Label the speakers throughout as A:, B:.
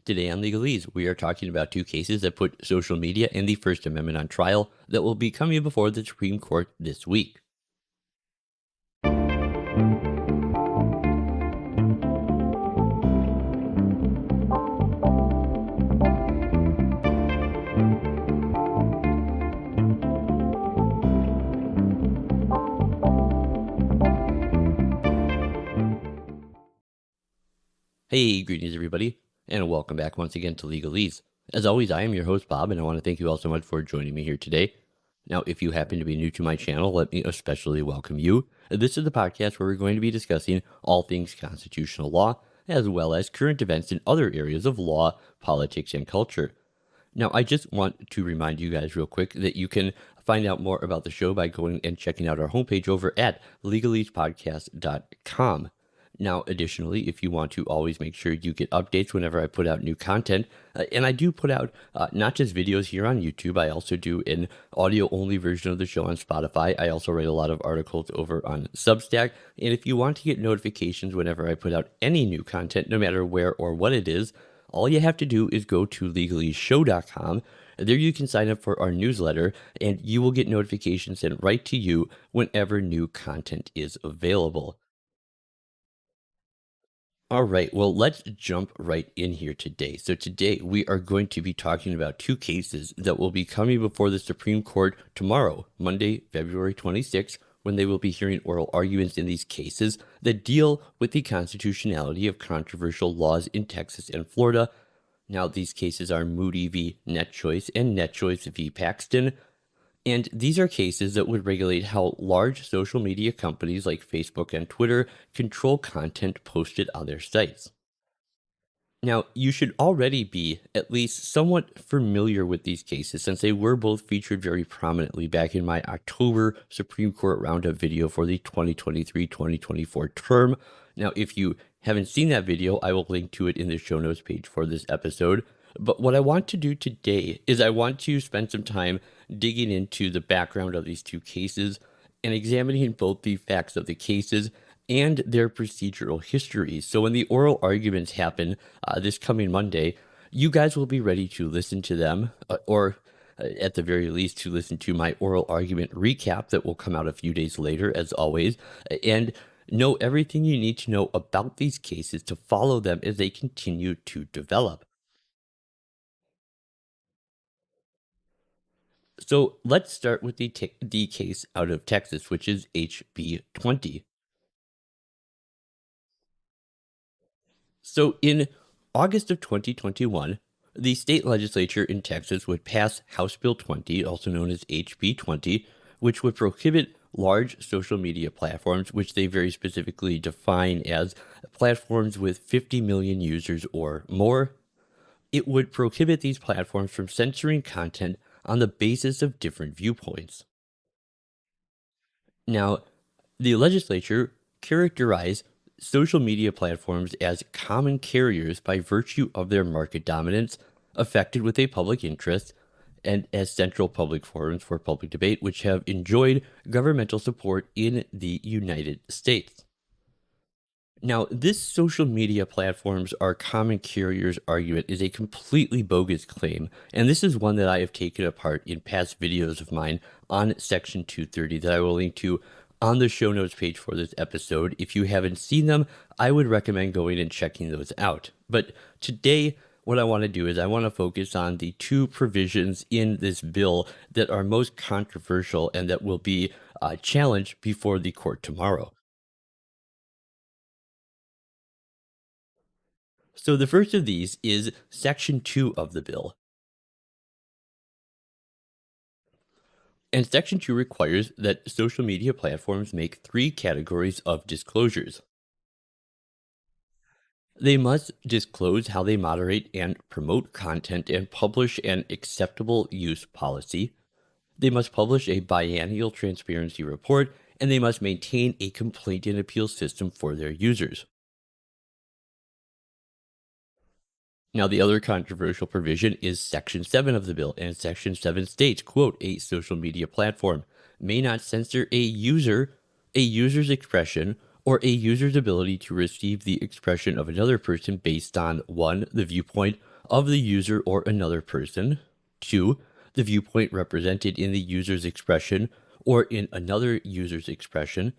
A: Today on Legalese, we are talking about two cases that put social media and the First Amendment on trial that will be coming before the Supreme Court this week. Hey, greetings everybody, and welcome back once again to Legalese. As always, I am your host, Bob, and I want to thank you all so much for joining me here today. Now, if you happen to be new to my channel, let me especially welcome you. This is the podcast where we're going to be discussing all things constitutional law, as well as current events in other areas of law, politics, and culture. Now, I just want to remind you guys real quick that you can find out more about the show by going and checking out our homepage over at legalespodcast.com. Now, additionally, if you want to always make sure you get updates whenever I put out new content, and I do put out not just videos here on YouTube, I also do an audio-only version of the show on Spotify. I also write a lot of articles over on Substack, and if you want to get notifications whenever I put out any new content, no matter where or what it is, all you have to do is go to legaleseshow.com. There you can sign up for our newsletter, and you will get notifications sent right to you whenever new content is available. All right, well, let's jump right in here today. So today we are going to be talking about two cases that will be coming before the Supreme Court tomorrow, Monday, February 26th, when they will be hearing oral arguments in these cases that deal with the constitutionality of controversial laws in Texas and Florida. Now, these cases are Moody v. NetChoice and NetChoice v. Paxton. And these are cases that would regulate how large social media companies like Facebook and Twitter control content posted on their sites. Now, you should already be at least somewhat familiar with these cases since they were both featured very prominently back in my October Supreme Court Roundup video for the 2023-2024 term. Now, if you haven't seen that video, I will link to it in the show notes page for this episode. But what I want to do today is I want to spend some time digging into the background of these two cases and examining both the facts of the cases and their procedural histories. So when the oral arguments happen this coming Monday, you guys will be ready to listen to them, or at the very least to listen to my oral argument recap that will come out a few days later, as always, and know everything you need to know about these cases to follow them as they continue to develop. So let's start with the case out of Texas, which is HB 20. So in August of 2021, the state legislature in Texas would pass House Bill 20, also known as HB 20, which would prohibit large social media platforms, which they very specifically define as platforms with 50 million users or more. It would prohibit these platforms from censoring content on the basis of different viewpoints. Now, the legislature characterized social media platforms as common carriers by virtue of their market dominance, affected with a public interest, and as central public forums for public debate, which have enjoyed governmental support in the United States. Now, this social media platforms are common carriers argument is a completely bogus claim, and this is one that I have taken apart in past videos of mine on Section 230 that I will link to on the show notes page for this episode. If you haven't seen them, I would recommend going and checking those out. But today, what I want to do is I want to focus on the two provisions in this bill that are most controversial and that will be challenged before the court tomorrow. So the first of these is Section 2 of the bill. And Section 2 requires that social media platforms make three categories of disclosures. They must disclose how they moderate and promote content and publish an acceptable use policy. They must publish a biennial transparency report, and they must maintain a complaint and appeal system for their users. Now, the other controversial provision is Section 7 of the bill, and Section 7 states, quote, "A social media platform may not censor a user's expression or a user's ability to receive the expression of another person based on 1, the viewpoint of the user or another person, 2, the viewpoint represented in the user's expression or in another user's expression,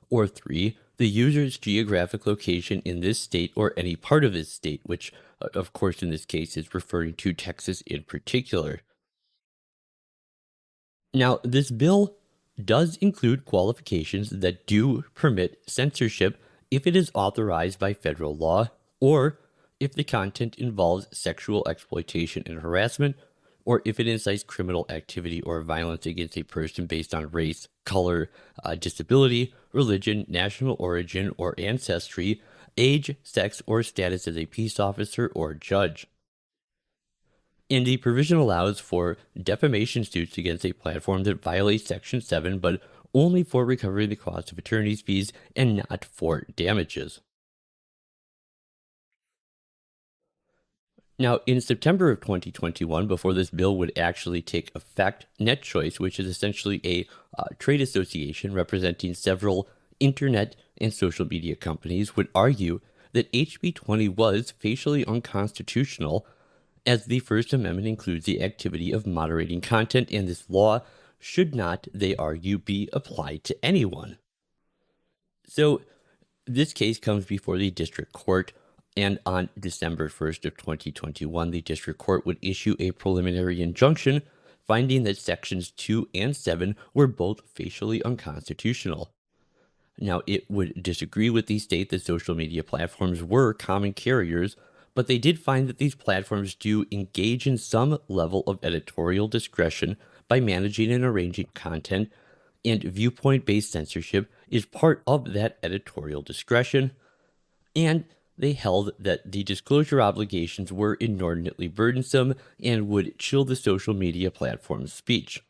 A: or 3, the user's geographic location in this state or any part of this state, which, of course, in this case is referring to Texas in particular. Now, this bill does include qualifications that do permit censorship if it is authorized by federal law or if the content involves sexual exploitation and harassment, or if it incites criminal activity or violence against a person based on race, color, disability, religion, national origin, or ancestry, age, sex, or status as a peace officer or judge. And the provision allows for defamation suits against a platform that violates Section 7, but only for recovering the cost of attorney's fees and not for damages. Now, in September of 2021, before this bill would actually take effect, NetChoice, which is essentially a trade association representing several internet and social media companies, would argue that HB 20 was facially unconstitutional, as the First Amendment includes the activity of moderating content, and this law should not, they argue, be applied to anyone. So this case comes before the district court, and on December 1st of 2021, the district court would issue a preliminary injunction finding that sections 2 and 7 were both facially unconstitutional. Now, it would disagree with the state that social media platforms were common carriers, but they did find that these platforms do engage in some level of editorial discretion by managing and arranging content, and viewpoint based censorship is part of that editorial discretion. And they held that the disclosure obligations were inordinately burdensome and would chill the social media platform's speech.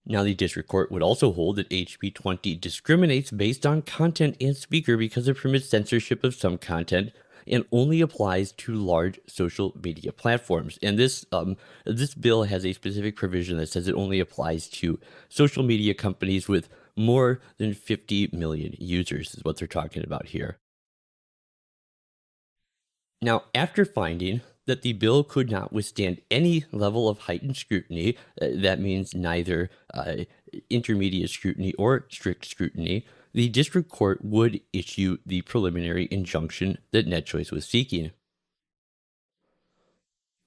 A: Now, the district court would also hold that HB 20 discriminates based on content and speaker because it permits censorship of some content and only applies to large social media platforms. And this bill has a specific provision that says it only applies to social media companies with more than 50 million users, is what they're talking about here. Now, after finding that the bill could not withstand any level of heightened scrutiny, that means neither intermediate scrutiny or strict scrutiny, the district court would issue the preliminary injunction that NetChoice was seeking.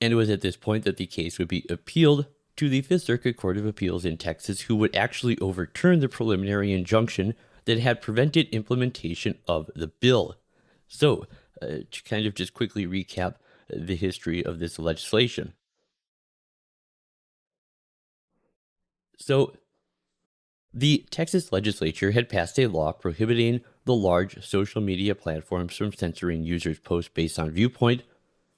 A: And it was at this point that the case would be appealed to the Fifth Circuit Court of Appeals in Texas, who would actually overturn the preliminary injunction that had prevented implementation of the bill. So, to kind of just quickly recap the history of this legislation. So, the Texas legislature had passed a law prohibiting the large social media platforms from censoring users' posts based on viewpoint.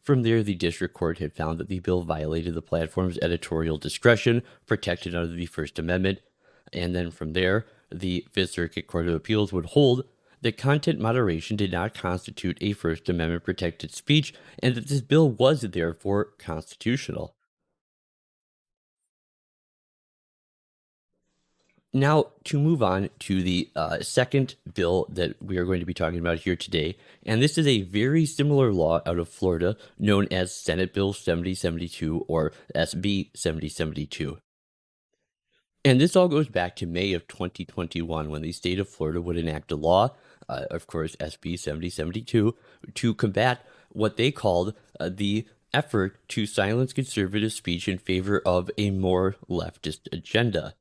A: From there, the district court had found that the bill violated the platform's editorial discretion protected under the First Amendment. And then from there, the Fifth Circuit Court of Appeals would hold that content moderation did not constitute a First Amendment protected speech and that this bill was therefore constitutional. Now, to move on to the second bill that we are going to be talking about here today, and this is a very similar law out of Florida known as Senate Bill 7072 or SB 7072. And this all goes back to May of 2021 when the state of Florida would enact a law, of course, SB 7072, to combat what they called the effort to silence conservative speech in favor of a more leftist agenda.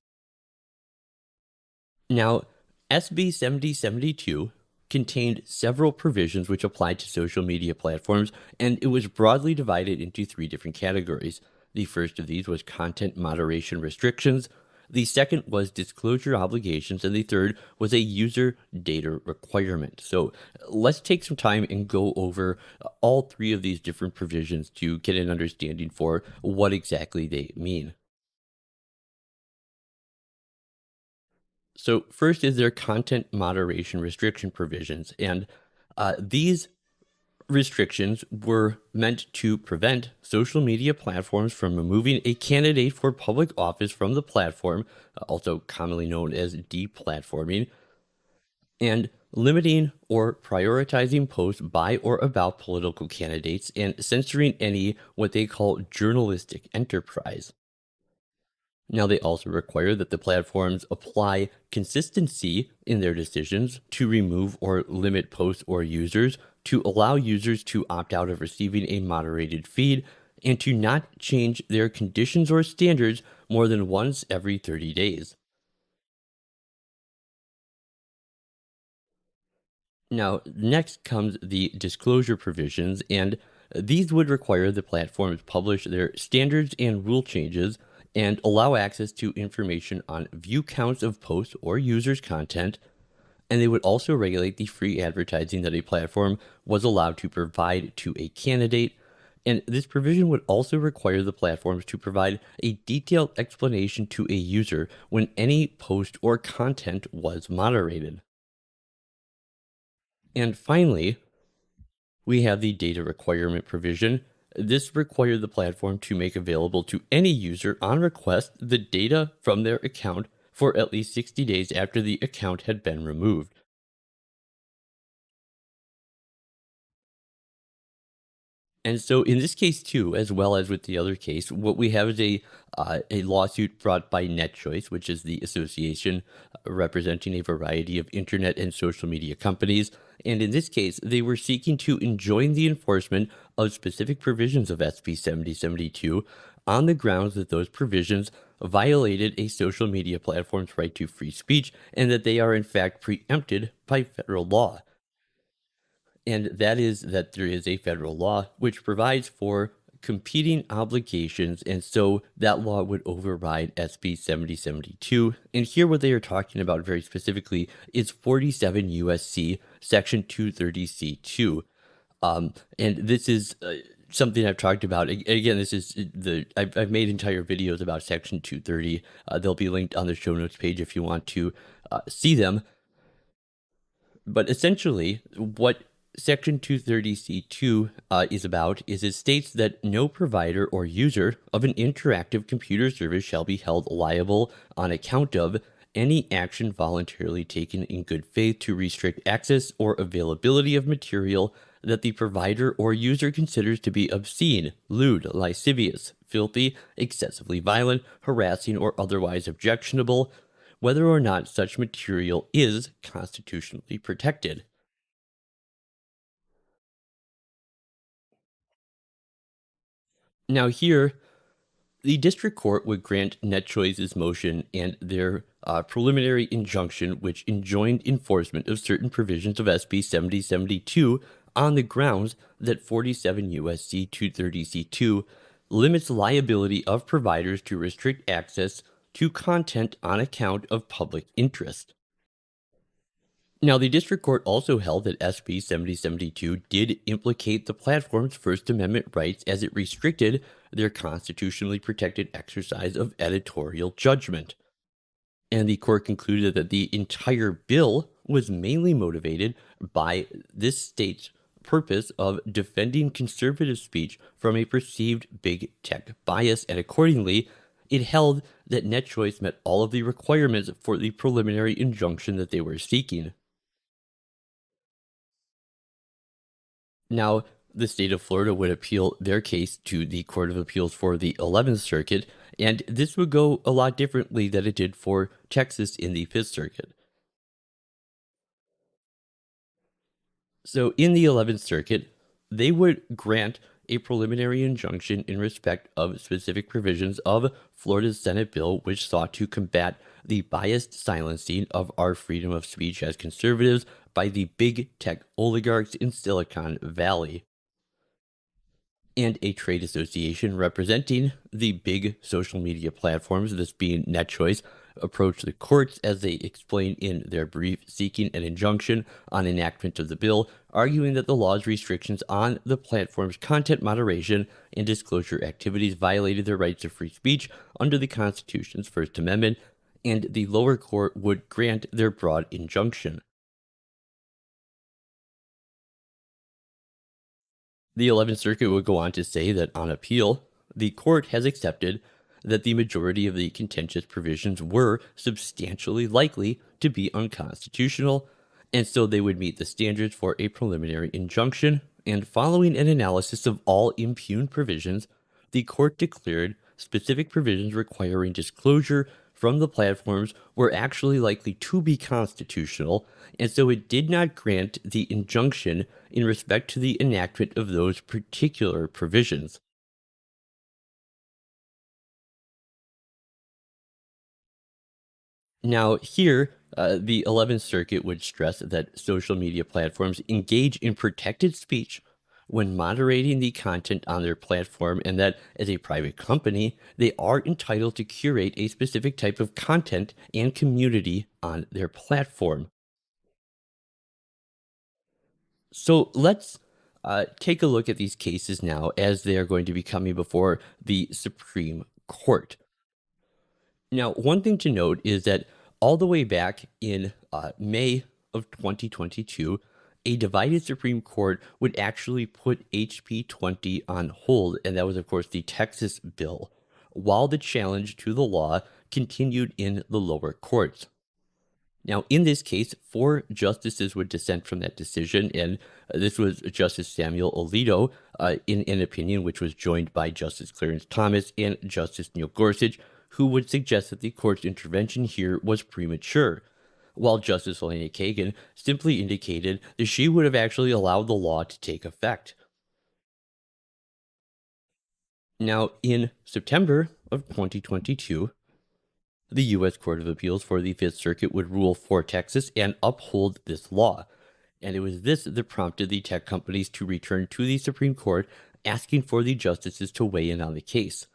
A: Now, SB 7072 contained several provisions which applied to social media platforms, and it was broadly divided into three different categories. The first of these was content moderation restrictions, the second was disclosure obligations, and the third was a user data requirement. So let's take some time and go over all three of these different provisions to get an understanding for what exactly they mean. So first is their content moderation restriction provisions, and these restrictions were meant to prevent social media platforms from removing a candidate for public office from the platform, also commonly known as deplatforming, and limiting or prioritizing posts by or about political candidates, and censoring any what they call journalistic enterprise. Now, they also require that the platforms apply consistency in their decisions to remove or limit posts or users, to allow users to opt out of receiving a moderated feed, and to not change their conditions or standards more than once every 30 days. Now, next comes the disclosure provisions, and these would require the platforms publish their standards and rule changes and allow access to information on view counts of posts or users' content. And they would also regulate the free advertising that a platform was allowed to provide to a candidate. And this provision would also require the platforms to provide a detailed explanation to a user when any post or content was moderated. And finally, we have the data requirement provision. This required the platform to make available to any user on request the data from their account for at least 60 days after the account had been removed. And so in this case too, as well as with the other case, what we have is a lawsuit brought by NetChoice, which is the association representing a variety of internet and social media companies. And in this case, they were seeking to enjoin the enforcement of specific provisions of SB 7072 on the grounds that those provisions violated a social media platform's right to free speech and that they are in fact preempted by federal law. And that is that there is a federal law which provides for competing obligations, and so that law would override SB 7072. And here, what they are talking about very specifically is 47 USC Section 230C2. And this is something I've talked about. Again, this is I've made entire videos about Section 230. They'll be linked on the show notes page if you want to see them. But essentially, what Section 230C2 is about is it states that no provider or user of an interactive computer service shall be held liable on account of any action voluntarily taken in good faith to restrict access or availability of material that the provider or user considers to be obscene, lewd, lascivious, filthy, excessively violent, harassing, or otherwise objectionable, whether or not such material is constitutionally protected. Now, here, the district court would grant NetChoice's motion and their preliminary injunction, which enjoined enforcement of certain provisions of SB 7072 on the grounds that 47 USC 230C2 limits liability of providers to restrict access to content on account of public interest. Now, the district court also held that SB 7072 did implicate the platform's First Amendment rights as it restricted their constitutionally protected exercise of editorial judgment. And the court concluded that the entire bill was mainly motivated by this state's purpose of defending conservative speech from a perceived big tech bias, and accordingly, it held that NetChoice met all of the requirements for the preliminary injunction that they were seeking. Now, the state of Florida would appeal their case to the Court of Appeals for the 11th Circuit, and this would go a lot differently than it did for Texas in the 5th Circuit. So, in the 11th Circuit, they would grant a preliminary injunction in respect of specific provisions of Florida's Senate bill, which sought to combat the biased silencing of our freedom of speech as conservatives by the big tech oligarchs in Silicon Valley. And a trade association representing the big social media platforms, this being NetChoice, approached the courts as they explained in their brief seeking an injunction on enactment of the bill, arguing that the law's restrictions on the platform's content moderation and disclosure activities violated their rights of free speech under the Constitution's First Amendment, and the lower court would grant their broad injunction. The 11th Circuit would go on to say that on appeal, the court has accepted that the majority of the contentious provisions were substantially likely to be unconstitutional, And so they would meet the standards for a preliminary injunction, and following an analysis of all impugned provisions, the court declared specific provisions requiring disclosure from the platforms were actually likely to be constitutional, and so it did not grant the injunction in respect to the enactment of those particular provisions. Now, here, the 11th Circuit would stress that social media platforms engage in protected speech when moderating the content on their platform, and that as a private company, they are entitled to curate a specific type of content and community on their platform. So let's take a look at these cases now as they are going to be coming before the Supreme Court. Now, one thing to note is that all the way back in May of 2022, a divided Supreme Court would actually put HB 20 on hold. And that was, of course, the Texas bill, while the challenge to the law continued in the lower courts. Now, in this case, four justices would dissent from that decision, and this was Justice Samuel Alito, in an opinion which was joined by Justice Clarence Thomas and Justice Neil Gorsuch, who would suggest that the court's intervention here was premature, while Justice Elena Kagan simply indicated that she would have actually allowed the law to take effect. Now, in September of 2022, the U.S. Court of Appeals for the Fifth Circuit would rule for Texas and uphold this law. And it was this that prompted the tech companies to return to the Supreme Court asking for the justices to weigh in on the case.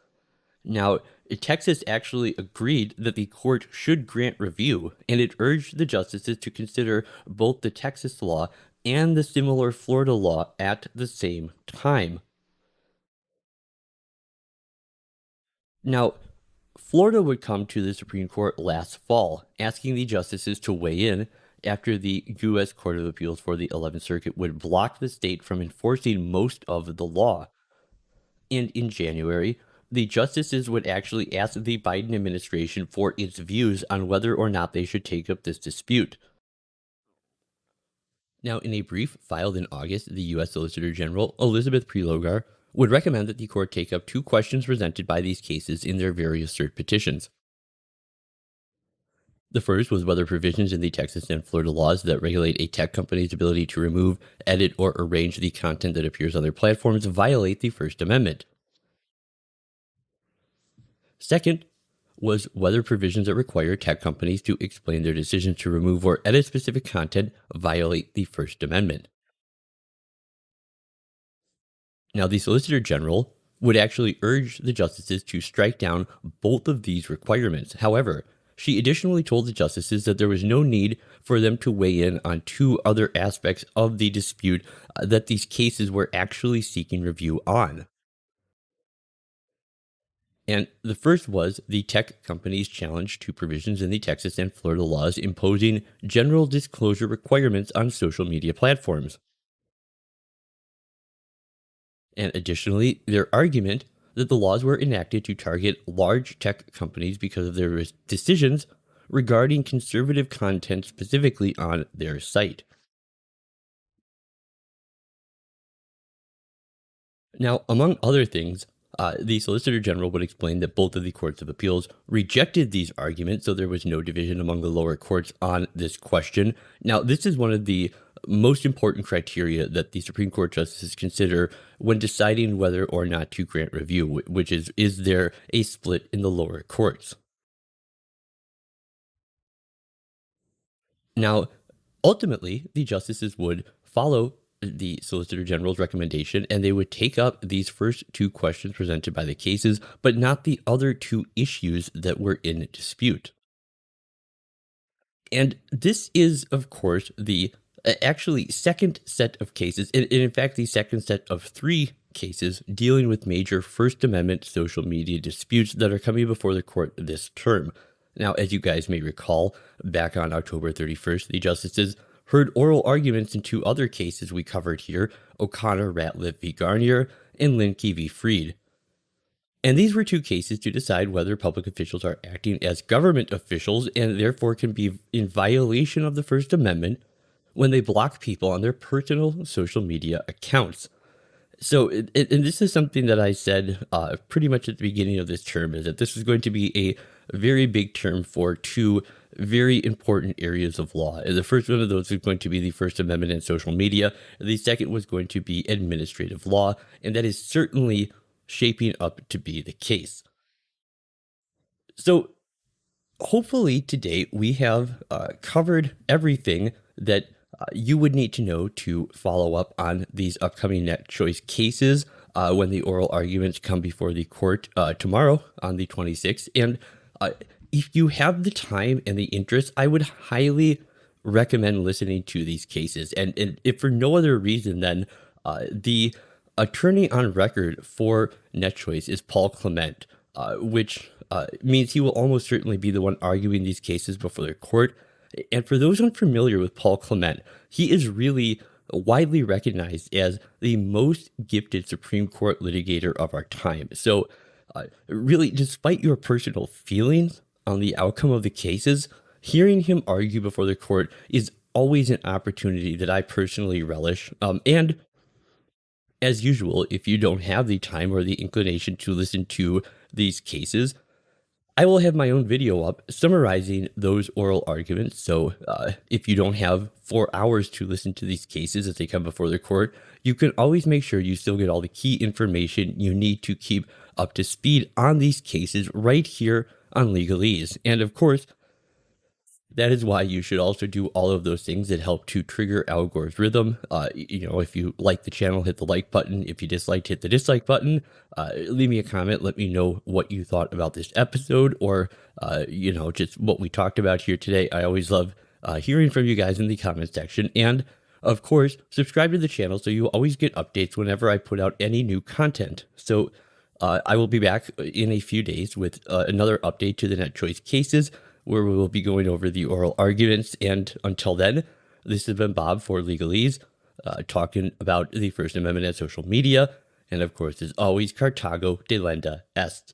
A: Now, Texas actually agreed that the court should grant review, and it urged the justices to consider both the Texas law and the similar Florida law at the same time. Now, Florida would come to the Supreme Court last fall, asking the justices to weigh in after the U.S. Court of Appeals for the 11th Circuit would block the state from enforcing most of the law. And in January, the justices would actually ask the Biden administration for its views on whether or not they should take up this dispute. Now, in a brief filed in August, the U.S. Solicitor General, Elizabeth Prelogar, would recommend that the court take up two questions presented by these cases in their various cert petitions. The first was whether provisions in the Texas and Florida laws that regulate a tech company's ability to remove, edit, or arrange the content that appears on their platforms violate the First Amendment. Second was whether provisions that require tech companies to explain their decisions to remove or edit specific content violate the First Amendment. Now, the Solicitor General would actually urge the justices to strike down both of these requirements. However, she additionally told the justices that there was no need for them to weigh in on two other aspects of the dispute that these cases were actually seeking review on. And the first was the tech company's challenge to provisions in the Texas and Florida laws imposing general disclosure requirements on social media platforms. And additionally, their argument that the laws were enacted to target large tech companies because of their decisions regarding conservative content specifically on their site. Now, among other things, the Solicitor General would explain that both of the courts of appeals rejected these arguments, so there was no division among the lower courts on this question. Now, this is one of the most important criteria that the Supreme Court justices consider when deciding whether or not to grant review, which is there a split in the lower courts? Now, ultimately, the justices would follow the Solicitor General's recommendation and they would take up these first two questions presented by the cases, but not the other two issues that were in dispute. And this is, of course, the actually second set of cases, and in fact, the second set of three cases dealing with major First Amendment social media disputes that are coming before the court this term. Now, as you guys may recall, back on October 31st, the justices heard oral arguments in two other cases we covered here, O'Connor Ratliff v. Garnier and Linkey v. Freed. And these were two cases to decide whether public officials are acting as government officials and therefore can be in violation of the First Amendment when they block people on their personal social media accounts. So, and this is something that I said pretty much at the beginning of this term, is that this is going to be a very big term for two very important areas of law. And the first one of those is going to be the First Amendment and social media. And the second was going to be administrative law. And that is certainly shaping up to be the case. So, hopefully today we have covered everything that you would need to know to follow up on these upcoming net choice cases when the oral arguments come before the court tomorrow on the 26th. And if you have the time and the interest, I would highly recommend listening to these cases. And if for no other reason than the attorney on record for net choice is Paul Clement, which means he will almost certainly be the one arguing these cases before the court. And for those unfamiliar with Paul Clement, he is really widely recognized as the most gifted Supreme Court litigator of our time. So, really, despite your personal feelings on the outcome of the cases, hearing him argue before the court is always an opportunity that I personally relish. And as usual, if you don't have the time or the inclination to listen to these cases, I will have my own video up summarizing those oral arguments. So if you don't have 4 hours to listen to these cases as they come before the court, you can always make sure you still get all the key information you need to keep up to speed on these cases right here on Legalese. And of course, that is why you should also do all of those things that help to trigger Al Gore's rhythm. If you like the channel, hit the like button. If you disliked, hit the dislike button. Leave me a comment. Let me know what you thought about this episode, or, just what we talked about here today. I always love hearing from you guys in the comment section. And of course, subscribe to the channel so you always get updates whenever I put out any new content. So I will be back in a few days with another update to the net choice cases, where we will be going over the oral arguments. And until then, this has been Bob for Legalese, talking about the First Amendment and social media. And of course, as always, Cartago delenda est.